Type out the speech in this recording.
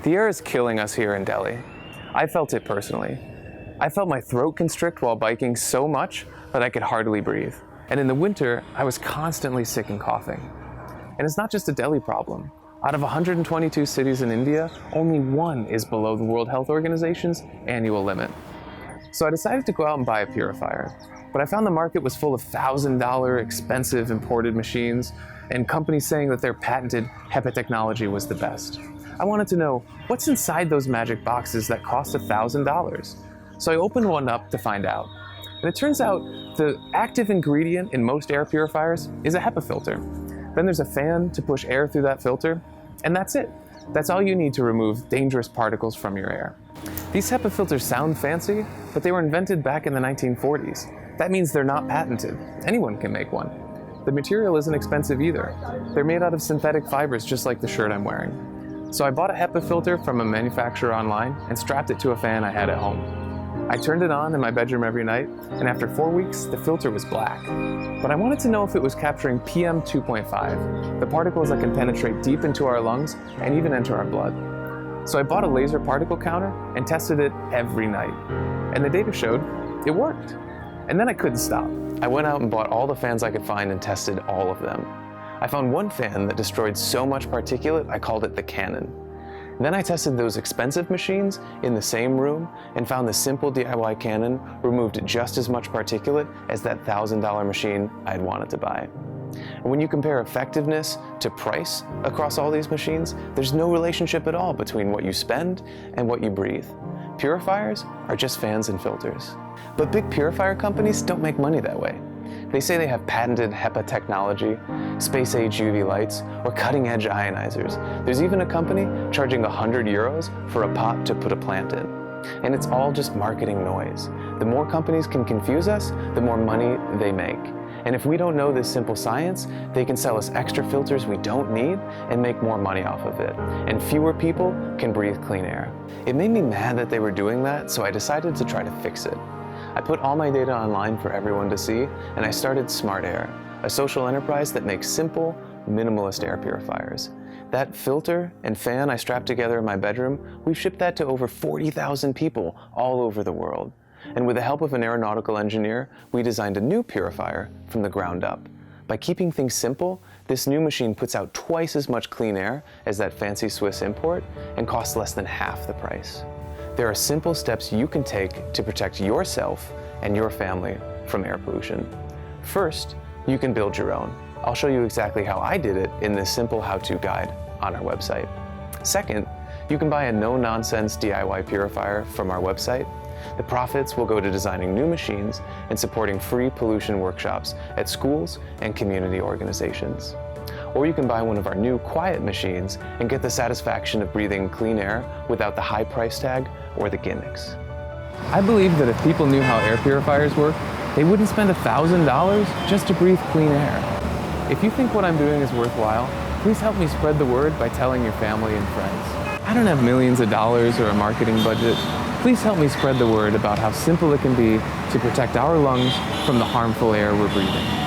The air is killing us here in Delhi. I felt it personally. I felt my throat constrict while biking so much that I could hardly breathe. And in the winter, I was constantly sick and coughing. And it's not just a Delhi problem. Out of 122 cities in India, only one is below the World Health Organization's annual limit. So I decided to go out and buy a purifier. But I found the market was full of $1,000 expensive imported machines and companies saying that their patented HEPA technology was the best. I wanted to know what's inside those magic boxes that cost $1,000. So I opened one up to find out. And it turns out the active ingredient in most air purifiers is a HEPA filter. Then there's a fan to push air through that filter, and that's it. That's all you need to remove dangerous particles from your air. These HEPA filters sound fancy, but they were invented back in the 1940s. That means they're not patented. Anyone can make one. The material isn't expensive either. They're made out of synthetic fibers just like the shirt I'm wearing. So I bought a HEPA filter from a manufacturer online and strapped it to a fan I had at home. I turned it on in my bedroom every night, and after 4 weeks, the filter was black. But I wanted to know if it was capturing PM 2.5, the particles that can penetrate deep into our lungs and even enter our blood. So I bought a laser particle counter and tested it every night. And the data showed it worked. And then I couldn't stop. I went out and bought all the fans I could find and tested all of them. I found one fan that destroyed so much particulate, I called it the cannon. Then I tested those expensive machines in the same room and found the simple DIY cannon removed just as much particulate as that $1,000 machine I had wanted to buy. And when you compare effectiveness to price across all these machines, there's no relationship at all between what you spend and what you breathe. Purifiers are just fans and filters. But big purifier companies don't make money that way. They say they have patented HEPA technology, space-age UV lights, or cutting-edge ionizers. There's even a company charging €100 for a pot to put a plant in. And it's all just marketing noise. The more companies can confuse us, the more money they make. And if we don't know this simple science, they can sell us extra filters we don't need and make more money off of it. And fewer people can breathe clean air. It made me mad that they were doing that, so I decided to try to fix it. I put all my data online for everyone to see, and I started Smart Air, a social enterprise that makes simple, minimalist air purifiers. That filter and fan I strapped together in my bedroom, we've shipped that to over 40,000 people all over the world. And with the help of an aeronautical engineer, we designed a new purifier from the ground up. By keeping things simple, this new machine puts out twice as much clean air as that fancy Swiss import and costs less than half the price. There are simple steps you can take to protect yourself and your family from air pollution. First, you can build your own. I'll show you exactly how I did it in this simple how-to guide on our website. Second, you can buy a no-nonsense DIY purifier from our website. The profits will go to designing new machines and supporting free pollution workshops at schools and community organizations. Or you can buy one of our new quiet machines and get the satisfaction of breathing clean air without the high price tag or the gimmicks. I believe that if people knew how air purifiers work, they wouldn't spend $1,000 just to breathe clean air. If you think what I'm doing is worthwhile, please help me spread the word by telling your family and friends. I don't have millions of dollars or a marketing budget. Please help me spread the word about how simple it can be to protect our lungs from the harmful air we're breathing.